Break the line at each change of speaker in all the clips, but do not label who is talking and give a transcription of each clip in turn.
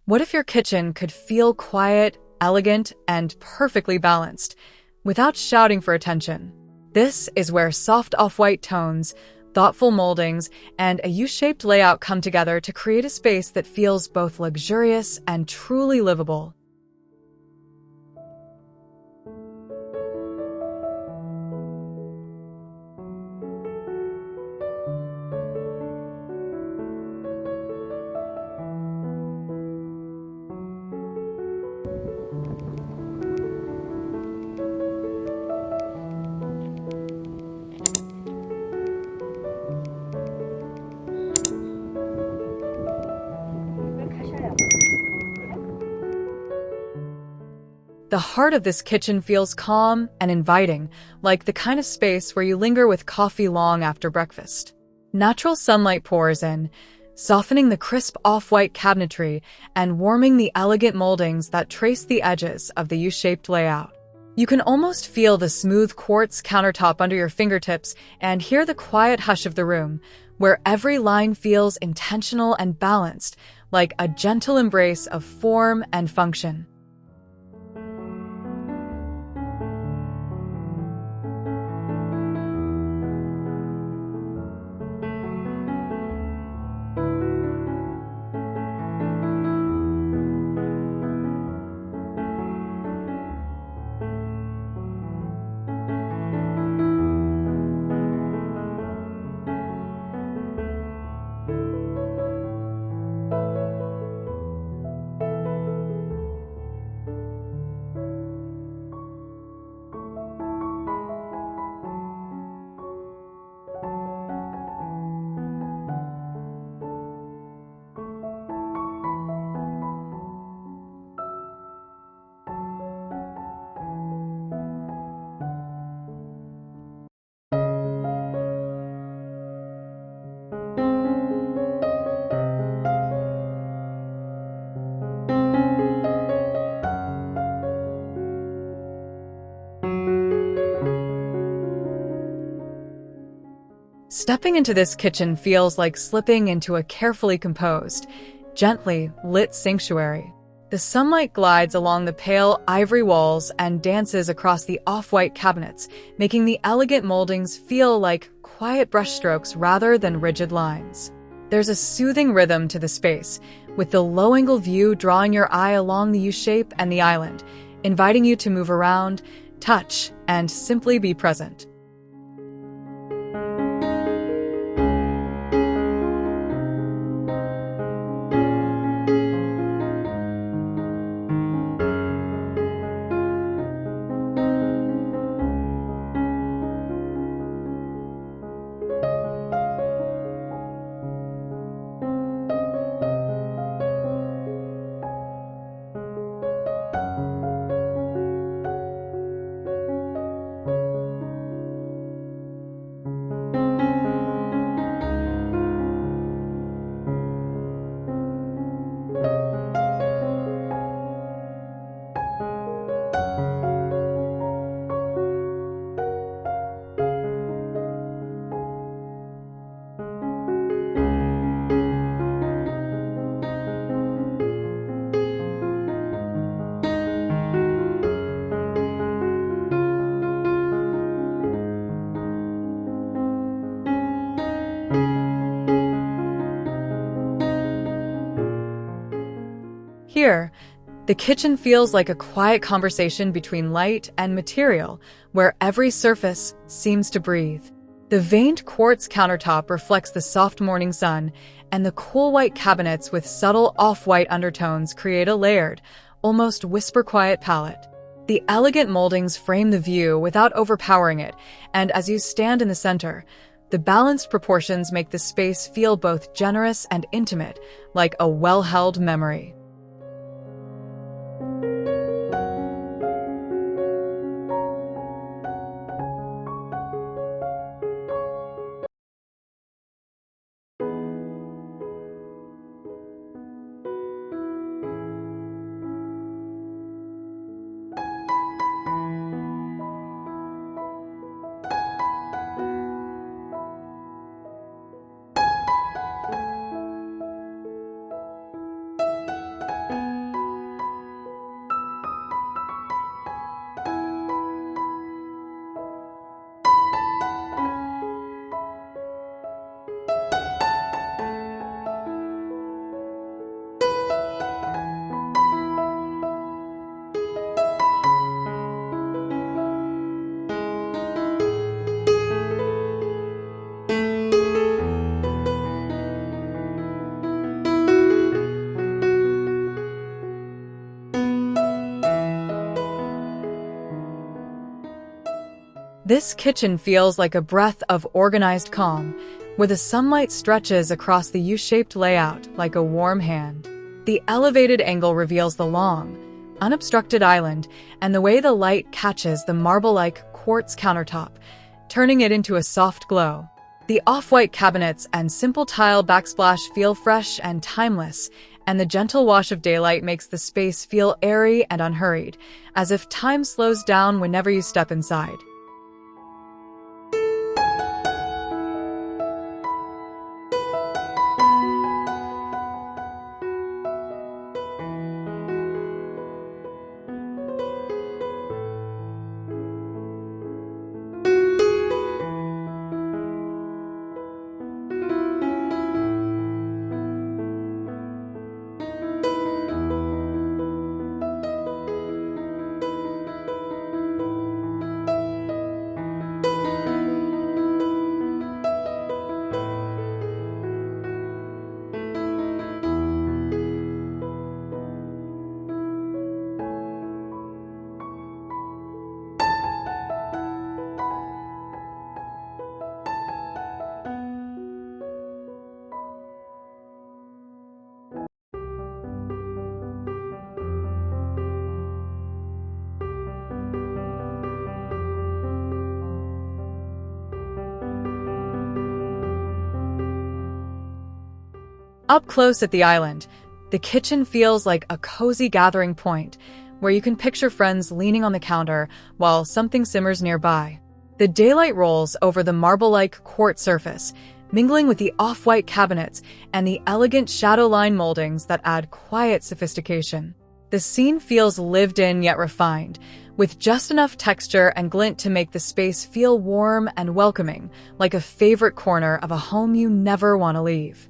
What if your kitchen could feel quiet, elegant, and perfectly balanced, without shouting for attention? This is where soft off-white tones, thoughtful moldings, and a U-shaped layout come together to create a space that feels both luxurious and truly livable. The heart of this kitchen feels calm and inviting, like the kind of space where you linger with coffee long after breakfast. Natural sunlight pours in, softening the crisp off-white cabinetry and warming the elegant moldings that trace the edges of the U-shaped layout. You can almost feel the smooth quartz countertop under your fingertips and hear the quiet hush of the room, where every line feels intentional and balanced, like a gentle embrace of form and function. Stepping into this kitchen feels like slipping into a carefully composed, gently lit sanctuary. The sunlight glides along the pale ivory walls and dances across the off-white cabinets, making the elegant moldings feel like quiet brushstrokes rather than rigid lines. There's a soothing rhythm to the space, with the low-angle view drawing your eye along the U-shape and the island, inviting you to move around, touch, and simply be present. Here, the kitchen feels like a quiet conversation between light and material, where every surface seems to breathe. The veined quartz countertop reflects the soft morning sun, and the cool white cabinets with subtle off-white undertones create a layered, almost whisper-quiet palette. The elegant moldings frame the view without overpowering it, and as you stand in the center, the balanced proportions make the space feel both generous and intimate, like a well-held memory. This kitchen feels like a breath of organized calm, where the sunlight stretches across the U-shaped layout like a warm hand. The elevated angle reveals the long, unobstructed island and the way the light catches the marble-like quartz countertop, turning it into a soft glow. The off-white cabinets and simple tile backsplash feel fresh and timeless, and the gentle wash of daylight makes the space feel airy and unhurried, as if time slows down whenever you step inside. Up close at the island, the kitchen feels like a cozy gathering point where you can picture friends leaning on the counter while something simmers nearby. The daylight rolls over the marble-like quartz surface, mingling with the off-white cabinets and the elegant shadow-line moldings that add quiet sophistication. The scene feels lived in yet refined, with just enough texture and glint to make the space feel warm and welcoming, like a favorite corner of a home you never want to leave.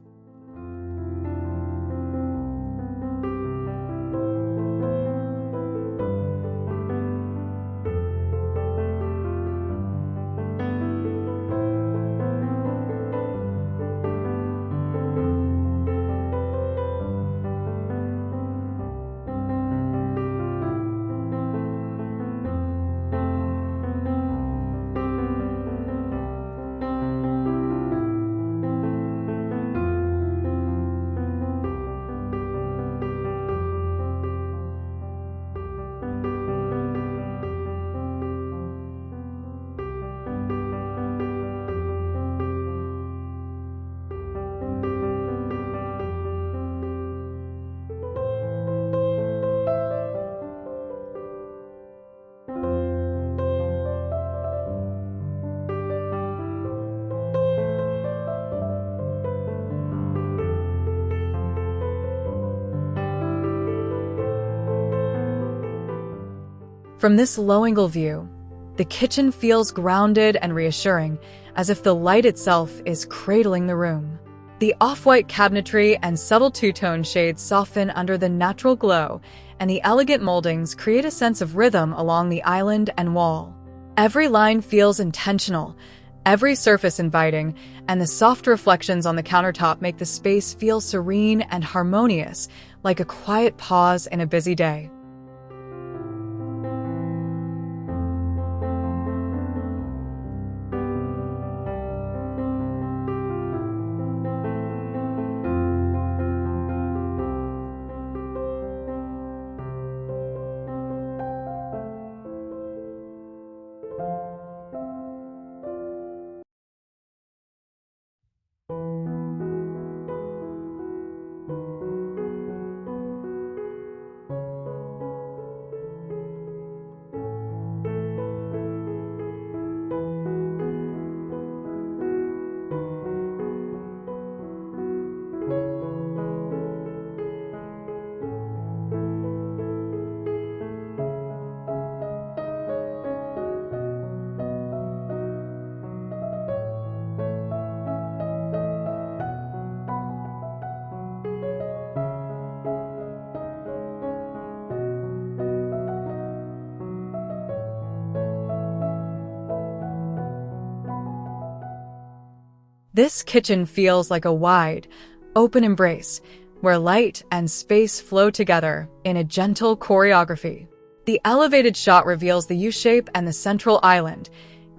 From this low-angle view, the kitchen feels grounded and reassuring, as if the light itself is cradling the room. The off-white cabinetry and subtle two-tone shades soften under the natural glow, and the elegant moldings create a sense of rhythm along the island and wall. Every line feels intentional, every surface inviting, and the soft reflections on the countertop make the space feel serene and harmonious, like a quiet pause in a busy day. This kitchen feels like a wide, open embrace, where light and space flow together in a gentle choreography. The elevated shot reveals the U-shape and the central island,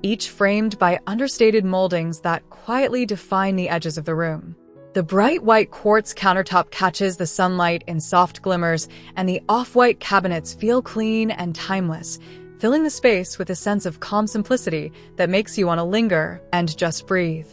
each framed by understated moldings that quietly define the edges of the room. The bright white quartz countertop catches the sunlight in soft glimmers, and the off-white cabinets feel clean and timeless, filling the space with a sense of calm simplicity that makes you want to linger and just breathe.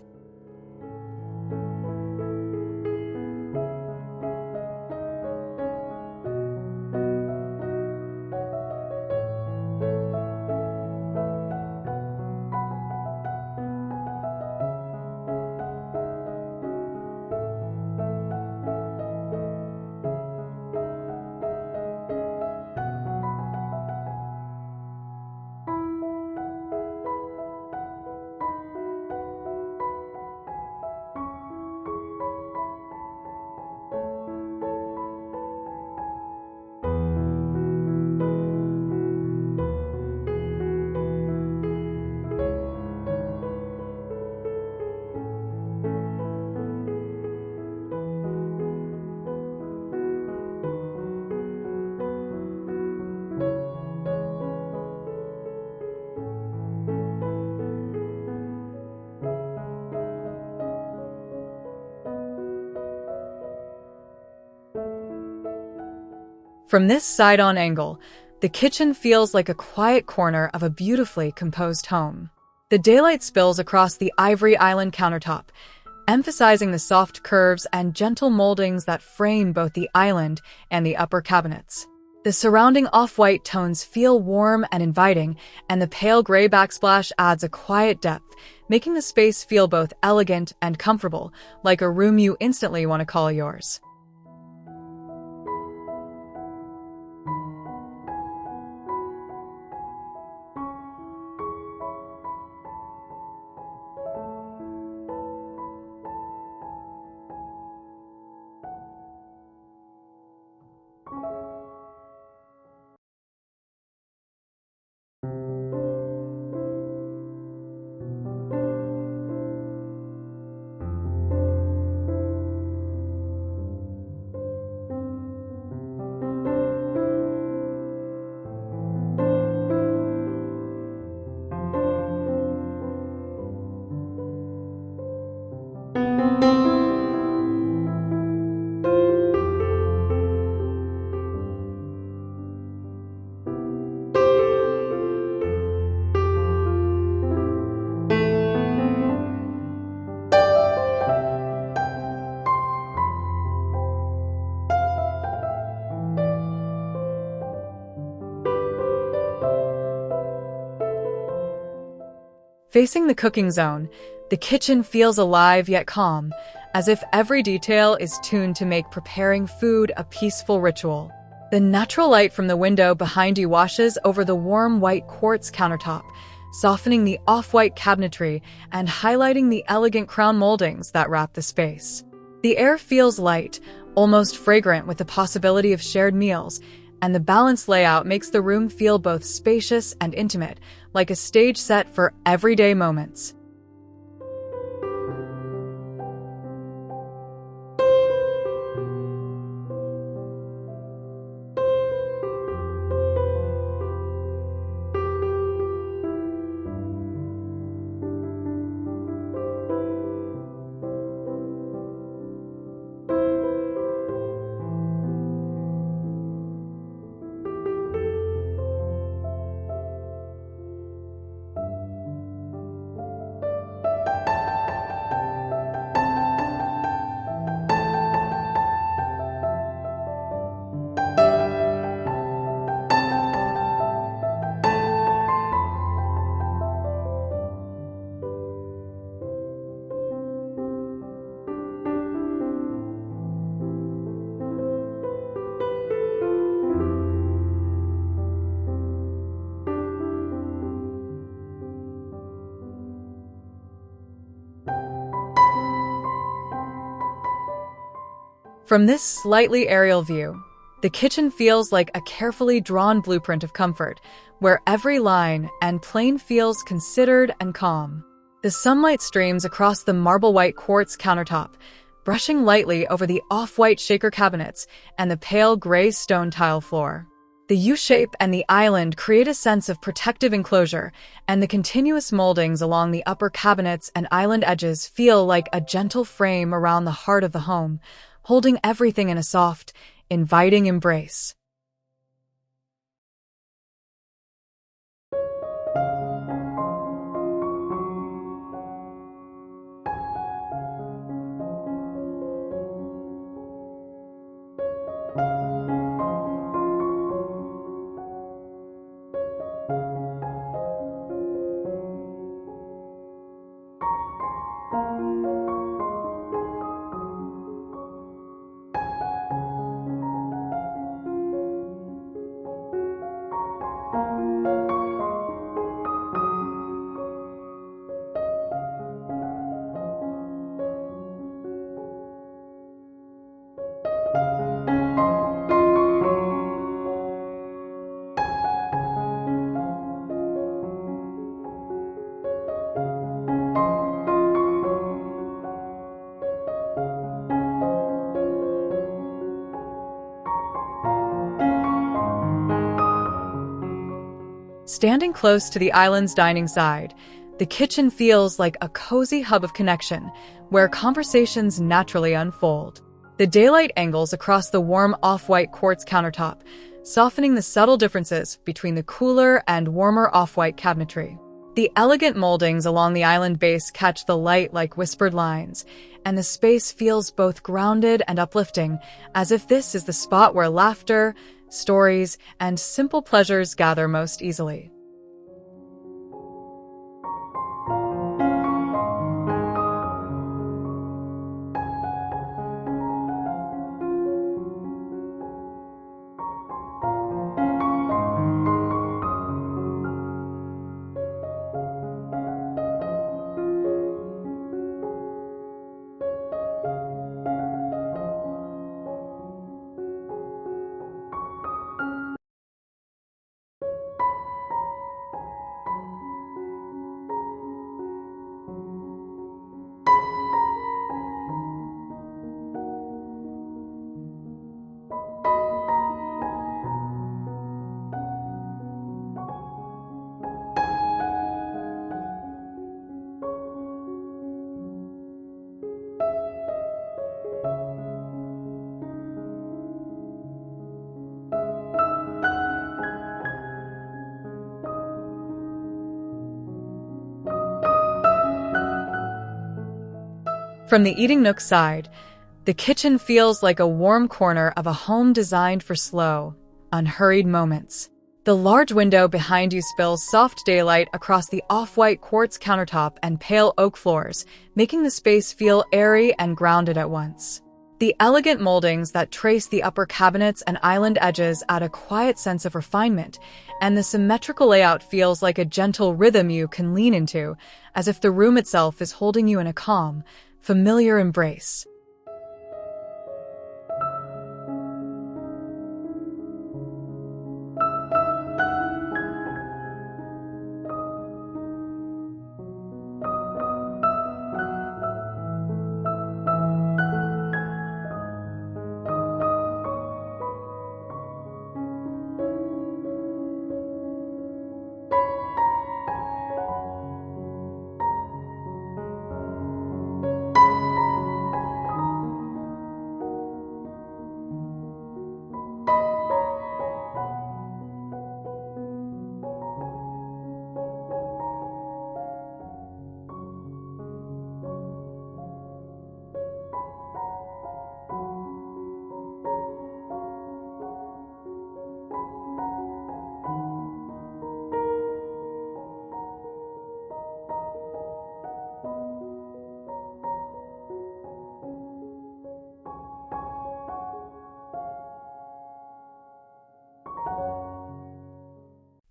From this side-on angle, the kitchen feels like a quiet corner of a beautifully composed home. The daylight spills across the ivory island countertop, emphasizing the soft curves and gentle moldings that frame both the island and the upper cabinets. The surrounding off-white tones feel warm and inviting, and the pale gray backsplash adds a quiet depth, making the space feel both elegant and comfortable, like a room you instantly want to call yours. Facing the cooking zone, the kitchen feels alive yet calm, as if every detail is tuned to make preparing food a peaceful ritual. The natural light from the window behind you washes over the warm white quartz countertop, softening the off-white cabinetry and highlighting the elegant crown moldings that wrap the space. The air feels light, almost fragrant with the possibility of shared meals, and the balanced layout makes the room feel both spacious and intimate, like a stage set for everyday moments. From this slightly aerial view, the kitchen feels like a carefully drawn blueprint of comfort, where every line and plane feels considered and calm. The sunlight streams across the marble white quartz countertop, brushing lightly over the off-white shaker cabinets and the pale gray stone tile floor. The U-shape and the island create a sense of protective enclosure, and the continuous moldings along the upper cabinets and island edges feel like a gentle frame around the heart of the home, holding everything in a soft, inviting embrace. Standing close to the island's dining side, the kitchen feels like a cozy hub of connection where conversations naturally unfold. The daylight angles across the warm off-white quartz countertop, softening the subtle differences between the cooler and warmer off-white cabinetry. The elegant moldings along the island base catch the light like whispered lines, and the space feels both grounded and uplifting, as if this is the spot where laughter, stories, and simple pleasures gather most easily. From the eating nook side, the kitchen feels like a warm corner of a home designed for slow, unhurried moments. The large window behind you spills soft daylight across the off-white quartz countertop and pale oak floors, making the space feel airy and grounded at once. The elegant moldings that trace the upper cabinets and island edges add a quiet sense of refinement, and the symmetrical layout feels like a gentle rhythm you can lean into, as if the room itself is holding you in a calm, familiar embrace.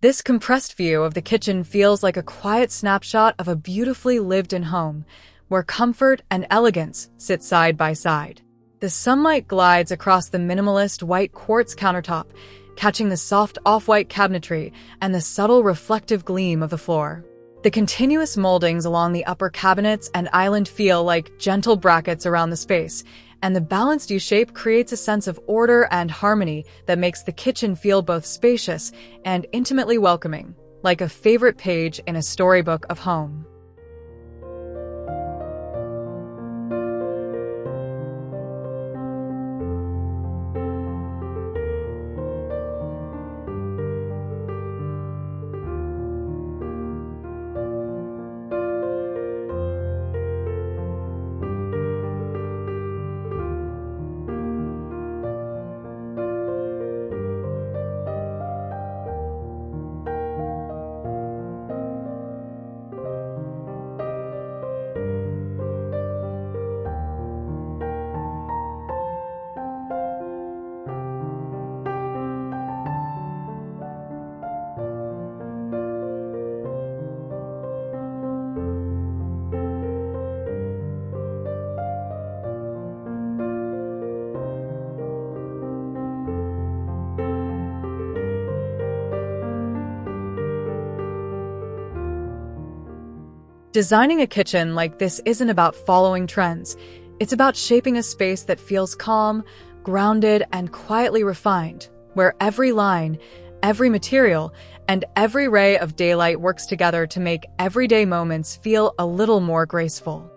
This compressed view of the kitchen feels like a quiet snapshot of a beautifully lived-in home, where comfort and elegance sit side by side. The sunlight glides across the minimalist white quartz countertop, catching the soft off-white cabinetry and the subtle reflective gleam of the floor. The continuous moldings along the upper cabinets and island feel like gentle brackets around the space, and the balanced U-shape creates a sense of order and harmony that makes the kitchen feel both spacious and intimately welcoming, like a favorite page in a storybook of home. Designing a kitchen like this isn't about following trends. It's about shaping a space that feels calm, grounded, and quietly refined, where every line, every material, and every ray of daylight works together to make everyday moments feel a little more graceful.